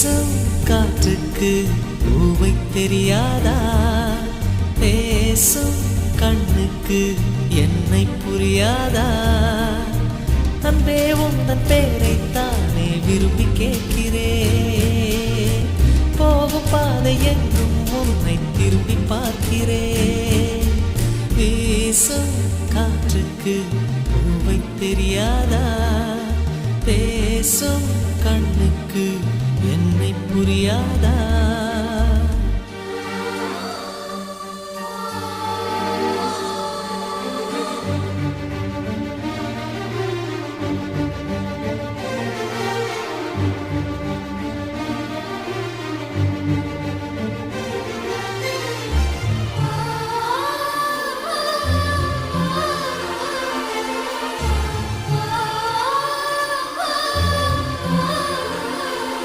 வீசும் காற்றுக்கு பூவை தெரியாதா? பேசும் கண்ணுக்கு என்னை புரியாதா? அன்பே உந்தன் பேரைத்தானே விரும்பி கேட்கிறேன். போகும் பாதை எங்கும் உன்னை திரும்பி பார்க்கிறேன். வீசும் காற்றுக்கு பூவை தெரியாதா? பேசும் கண்ணுக்கு என்னை புரியாதா?